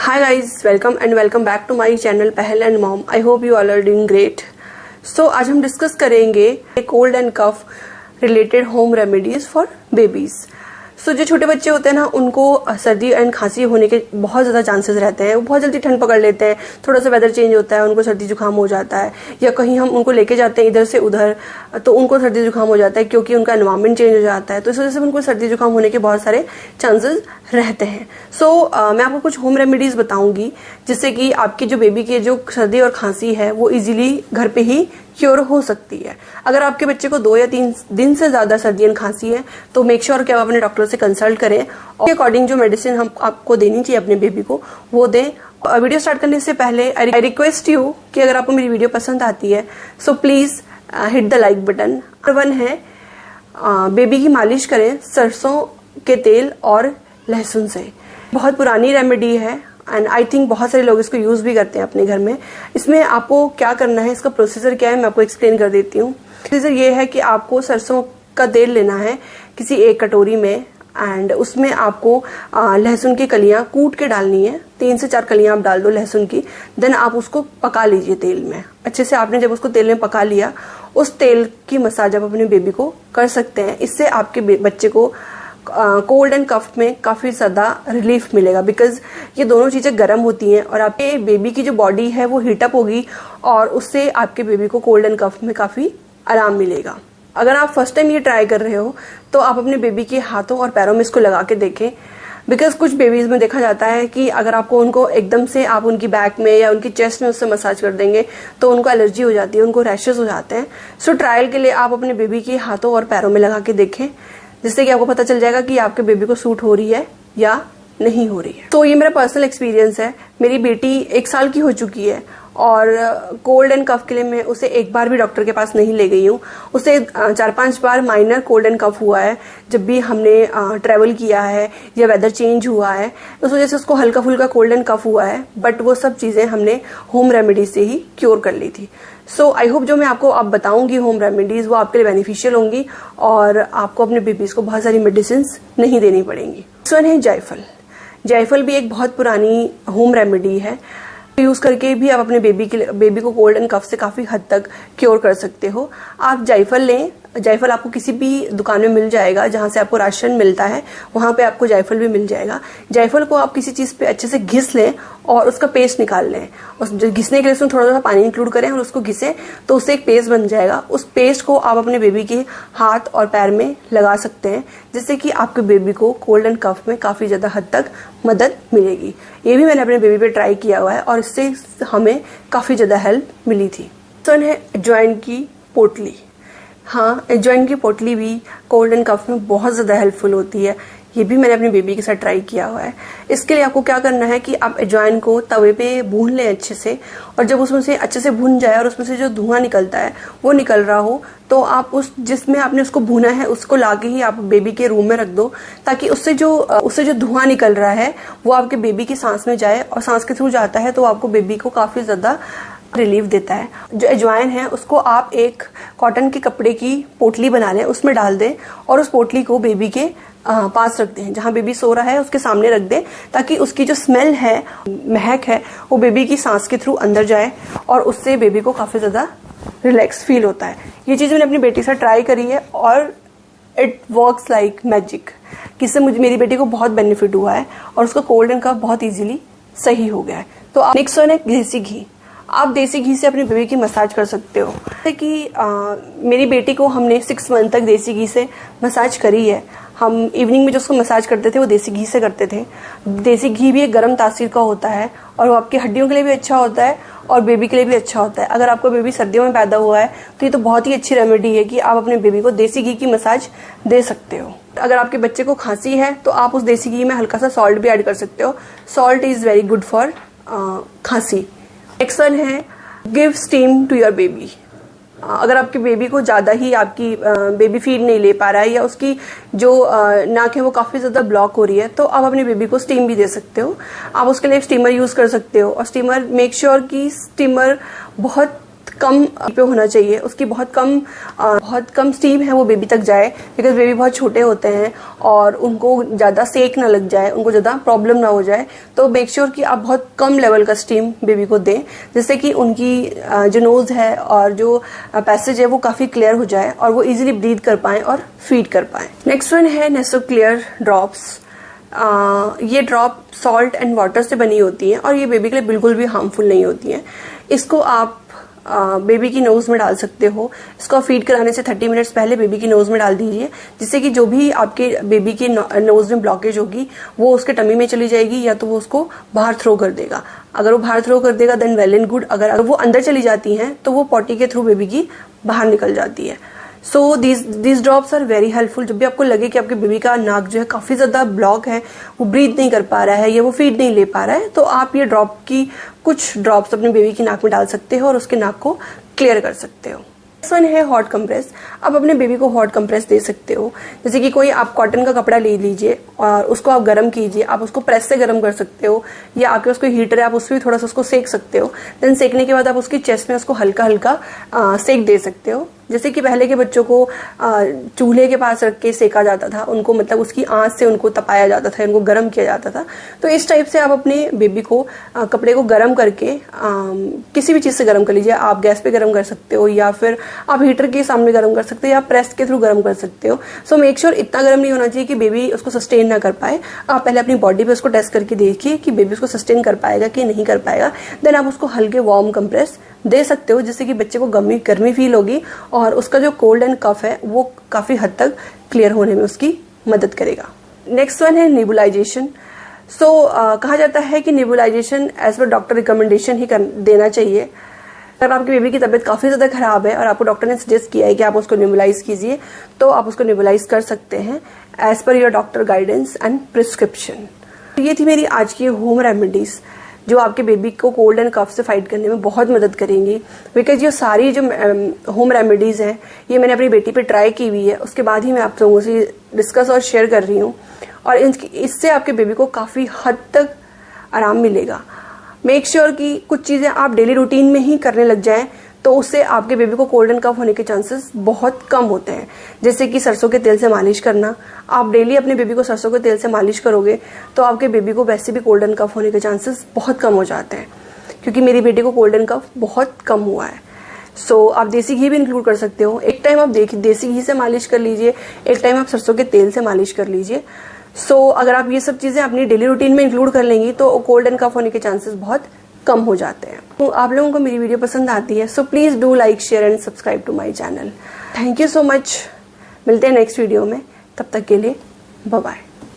Hi guys, welcome back to my channel पहल and mom. I hope you all are doing great. So आज हम discuss करेंगे cold and cough related home remedies for babies. So जो छोटे बच्चे होते हैं ना, उनको सर्दी एंड खांसी होने के बहुत ज़्यादा चांसेस रहते हैं. वो बहुत जल्दी ठंड पकड़ लेते हैं. थोड़ा सा वेदर चेंज होता है, उनको सर्दी जुकाम हो जाता है, या कहीं हम उनको लेके जाते हैं इधर से उधर तो उनको सर्दी जुकाम हो जाता है क्योंकि उनका एनवायरमेंट चेंज हो जाता है. तो इस वजह से उनको सर्दी जुकाम होने के बहुत सारे चांसेस रहते हैं. सो मैं आपको कुछ होम रेमेडीज बताऊंगी जिससे कि आपके जो बेबी की जो सर्दी और खांसी है वो इजीली घर पे ही क्योर हो सकती है. अगर आपके बच्चे को 2 या 3 दिन से ज्यादा सर्दी और खांसी है तो मेक श्योर कि आप अपने डॉक्टर से कंसल्ट करें और अकॉर्डिंग जो मेडिसिन हम आपको देनी चाहिए अपने बेबी को वो दें. वीडियो स्टार्ट करने से पहले आई रिक्वेस्ट यू कि अगर आपको मेरी वीडियो पसंद आती है so please hit the like button. Number 1 है बेबी की मालिश करें सरसों के तेल और लहसुन से. बहुत पुरानी रेमेडी है एंड आई थिंक बहुत सारे लोग इसको यूज भी करते हैं अपने घर में. इसमें आपको क्या करना है, इसका प्रोसीजर क्या है, मैं आपको एक्सप्लेन कर देती हूँ. प्रोसीजर ये है कि आपको सरसों का तेल लेना है किसी एक कटोरी में एंड उसमें आपको लहसुन की कलियां कूट के डालनी है. 3 से 4 कलियां आप डाल दो लहसुन की. देन आप उसको पका लीजिए तेल में अच्छे से. आपने जब उसको तेल में पका लिया, उस तेल की मसाज आप अपने बेबी को कर सकते हैं. इससे आपके बच्चे को कोल्ड एंड कफ में काफी ज्यादा रिलीफ मिलेगा बिकॉज ये दोनों चीजें गर्म होती हैं और आपके बेबी की जो बॉडी है वो हीटअप होगी और उससे आपके बेबी को कोल्ड एंड कफ में काफी आराम मिलेगा. अगर आप फर्स्ट टाइम ये ट्राई कर रहे हो तो आप अपने बेबी के हाथों और पैरों में इसको लगा के देखें. बिकॉज कुछ बेबीज में देखा जाता है कि अगर आपको उनको एकदम से आप उनकी बैक में या उनकी चेस्ट में उससे मसाज कर देंगे तो उनको एलर्जी हो जाती है, उनको रैशेज हो जाते हैं. सो ट्रायल के लिए आप अपने बेबी के हाथों और पैरों में लगा के देखें जिससे कि आपको पता चल जाएगा कि आपके बेबी को सूट हो रही है या नहीं हो रही है. तो ये मेरा पर्सनल एक्सपीरियंस है. मेरी बेटी 1 साल की हो चुकी है और कोल्ड एंड कफ के लिए मैं उसे एक बार भी डॉक्टर के पास नहीं ले गई हूँ. उसे 4-5 बार माइनर कोल्ड एंड कफ हुआ है जब भी हमने ट्रेवल किया है या वेदर चेंज हुआ है. उस वजह से उसको हल्का फुल्का कोल्ड एंड कफ हुआ है बट वो सब चीजें हमने होम रेमेडी से ही क्योर कर ली थी. सो आई होप जो मैं आपको अब बताऊंगी होम रेमेडीज वो आपके लिए बेनिफिशियल होंगी और आपको अपने बेबीज को बहुत सारी मेडिसिन नहीं देनी पड़ेंगी. वन है जायफल. जायफल भी एक बहुत पुरानी होम रेमेडी है. यूज करके भी आप अपने बेबी को कोल्ड एंड कफ से काफी हद तक क्योर कर सकते हो. आप जायफल लें. जायफल आपको किसी भी दुकान में मिल जाएगा जहां से आपको राशन मिलता है, वहां पे आपको जायफल भी मिल जाएगा. जायफल को आप किसी चीज पे अच्छे से घिस लें और उसका पेस्ट निकाल लें. उस घिसने के लिए उसमें थोड़ा सा पानी इंक्लूड करें और उसको घिसें तो उससे एक पेस्ट बन जाएगा. उस पेस्ट को आप अपने बेबी के हाथ और पैर में लगा सकते हैं जिससे कि आपके बेबी को कोल्ड एंड कफ में काफी ज्यादा हद तक मदद मिलेगी. ये भी मैंने अपने बेबी पे ट्राई किया हुआ है और इससे हमें काफी ज्यादा हेल्प मिली थी. वन है अजवाइन की पोटली. हाँ, अजवाइन की पोटली भी कोल्ड एंड कफ में बहुत ज्यादा हेल्पफुल होती है. ये भी मैंने अपने बेबी के साथ ट्राई किया हुआ है. इसके लिए आपको क्या करना है कि आप अजवाइन को तवे पे भून लें अच्छे से और जब उसमें से अच्छे से भून जाए और उसमें से जो धुआं निकलता है वो निकल रहा हो तो आप उस जिसमें आपने उसको भूना है उसको लाके ही आप बेबी के रूम में रख दो ताकि उससे जो धुआं निकल रहा है वो आपके बेबी की सांस में जाए और सांस के थ्रू जाता है तो आपको बेबी को काफी ज्यादा रिलीफ देता है. जो अजवाइन है उसको आप एक कॉटन के कपड़े की पोटली बना लें, उसमें डाल दें और उस पोटली को बेबी के पास रख दें. जहां बेबी सो रहा है उसके सामने रख दें ताकि उसकी जो स्मेल है, महक है, वो बेबी की सांस के थ्रू अंदर जाए और उससे बेबी को काफी ज्यादा रिलैक्स फील होता है. ये चीज मैंने अपनी बेटी से ट्राई करी है और इट वर्क्स लाइक मैजिक. जिससे मेरी बेटी को बहुत बेनिफिट हुआ है और उसका कोल्ड एंड कफ बहुत इजीली सही हो गया है. तो नेक्स्ट वन है देसी घी. आप देसी घी से अपने बेबी की मसाज कर सकते हो. जैसे कि मेरी बेटी को हमने 6 मंथ तक देसी घी से मसाज करी है. हम इवनिंग में जो उसको मसाज करते थे वो देसी घी से करते थे. देसी घी भी एक गर्म तासीर का होता है और वो आपकी हड्डियों के लिए भी अच्छा होता है और बेबी के लिए भी अच्छा होता है. अगर आपका बेबी सर्दियों में पैदा हुआ है तो ये तो बहुत ही अच्छी रेमेडी है कि आप अपने बेबी को देसी घी की मसाज दे सकते हो. अगर आपके बच्चे को खांसी है तो आप उस देसी घी में हल्का सा सॉल्ट भी ऐड कर सकते हो. Salt is very good for khansi. Next one है give steam to your baby. अगर आपके बेबी को ज्यादा ही आपकी बेबी फीड नहीं ले पा रहा है या उसकी जो नाक है वो काफी ज्यादा ब्लॉक हो रही है तो आप अपने बेबी को स्टीम भी दे सकते हो. आप उसके लिए स्टीमर यूज कर सकते हो और स्टीमर मेक श्योर कि स्टीमर बहुत कम पे होना चाहिए, उसकी बहुत कम स्टीम है वो बेबी तक जाए, बिकॉज बेबी बहुत छोटे होते हैं और उनको ज़्यादा सेक ना लग जाए, उनको ज़्यादा प्रॉब्लम ना हो जाए। तो मेक श्योर कि आप बहुत कम लेवल का स्टीम बेबी को दें, जिससे कि उनकी जो नोज़ है और जो पैसेज है वो काफ़ी क्लियर हो जाए और वो इजीली ब्रीथ कर पाएँ और फीड कर पाएँ। नेक्स्ट वन है नेसोक्लियर ड्रॉप्स। ये ड्रॉप सॉल्ट एंड वाटर से बनी होती है और ये बेबी के लिए बिल्कुल भी हार्मफुल नहीं होती है। इसको आप बेबी की नोज में डाल सकते हो। इसको फीड कराने से 30 मिनट्स पहले बेबी की नोज में डाल दीजिए, जिससे कि जो भी आपके बेबी की नोज में ब्लॉकेज होगी वो उसके टमी में चली जाएगी, या तो वो उसको बाहर थ्रो कर देगा। अगर वो बाहर थ्रो कर देगा देन वेल एंड गुड। अगर वो अंदर चली जाती हैं तो वो पॉटी के थ्रू बेबी की बाहर निकल जाती है। So these drops are very helpful. जब भी आपको लगे कि आपके बेबी का नाक जो है काफी ज्यादा ब्लॉक है, वो ब्रीथ नहीं कर पा रहा है या वो फीड नहीं ले पा रहा है, तो आप ये ड्रॉप की कुछ ड्रॉप्स अपने बेबी की नाक में डाल सकते हो और उसके नाक को क्लियर कर सकते हो। नेक्स्ट वन है हॉट कंप्रेस। आप अपने बेबी को हॉट कंप्रेस दे सकते हो। जैसे कि कोई आप कॉटन का कपड़ा ले लीजिए और उसको आप गर्म कीजिए। आप उसको प्रेस से गर्म कर सकते हो, या आपके उसको हीटर है आप उसमें थोड़ा सा उसको सेक सकते हो। देन सेकने के बाद आप उसकी चेस्ट में उसको हल्का हल्का सेक दे सकते हो। जैसे कि पहले के बच्चों को चूल्हे के पास रख के सेका जाता था, उनको मतलब उसकी आंच से उनको तपाया जाता था, उनको गर्म किया जाता था। तो इस टाइप से आप अपने बेबी को कपड़े को गर्म करके किसी भी चीज से गर्म कर लीजिए। आप गैस पे गर्म कर सकते हो, या फिर आप हीटर के सामने गर्म कर सकते हो, या प्रेस के थ्रू गर्म कर सकते हो। सो मेक श्योर इतना गर्म नहीं होना चाहिए कि बेबी उसको सस्टेन ना कर पाए। आप पहले अपनी बॉडी पे उसको टेस्ट करके देखिए कि बेबी उसको सस्टेन कर पाएगा कि नहीं कर पाएगा। देन आप उसको हल्के वार्म कंप्रेस दे सकते हो, जिससे कि बच्चे को गर्मी फील होगी और उसका जो कोल्ड एंड कफ है वो काफी हद तक क्लियर होने में उसकी मदद करेगा। नेक्स्ट वन है नेबुलाइजेशन। कहा जाता है कि nebulisation as per doctor recommendation ही देना चाहिए। अगर आपकी बेबी की तबीयत काफी ज्यादा खराब है और आपको डॉक्टर ने सजेस्ट किया है कि आप उसको नेबुलाइज कीजिए, तो आप उसको नेबुलाइज कर सकते हैं as per your doctor guidance and prescription. ये थी मेरी आज की होम रेमेडीज जो आपके बेबी को कोल्ड एंड कफ से फाइट करने में बहुत मदद करेंगी। बिकॉज ये सारी जो होम रेमेडीज हैं ये मैंने अपनी बेटी पे ट्राई की हुई है, उसके बाद ही मैं आप लोगों से डिस्कस और शेयर कर रही हूँ, और इससे आपके बेबी को काफी हद तक आराम मिलेगा। मेक श्योर कि कुछ चीजें आप डेली रूटीन में ही करने लग जाएं, तो उससे आपके बेबी को कोल्ड एंड कफ होने के चांसेस बहुत कम होते हैं। जैसे कि सरसों के तेल से मालिश करना। आप डेली अपने बेबी को सरसों के तेल से मालिश करोगे तो आपके बेबी को वैसे भी कोल्ड एंड कफ होने के चांसेस बहुत कम हो जाते हैं, क्योंकि मेरी बेटी को कोल्ड एंड कफ बहुत कम हुआ है। आप देसी घी भी इंक्लूड कर सकते हो। एक टाइम आप देसी घी से मालिश कर लीजिए, एक टाइम आप सरसों के तेल से मालिश कर लीजिए। अगर आप ये सब चीजें अपनी डेली रूटीन में इंक्लूड कर लेंगी तो कोल्ड एंड कफ होने के चांसेस बहुत कम हो जाते हैं। तो आप लोगों को मेरी वीडियो पसंद आती है, so please do like, share and subscribe to my channel. Thank you so much. मिलते हैं नेक्स्ट वीडियो में, तब तक के लिए बाय बाय।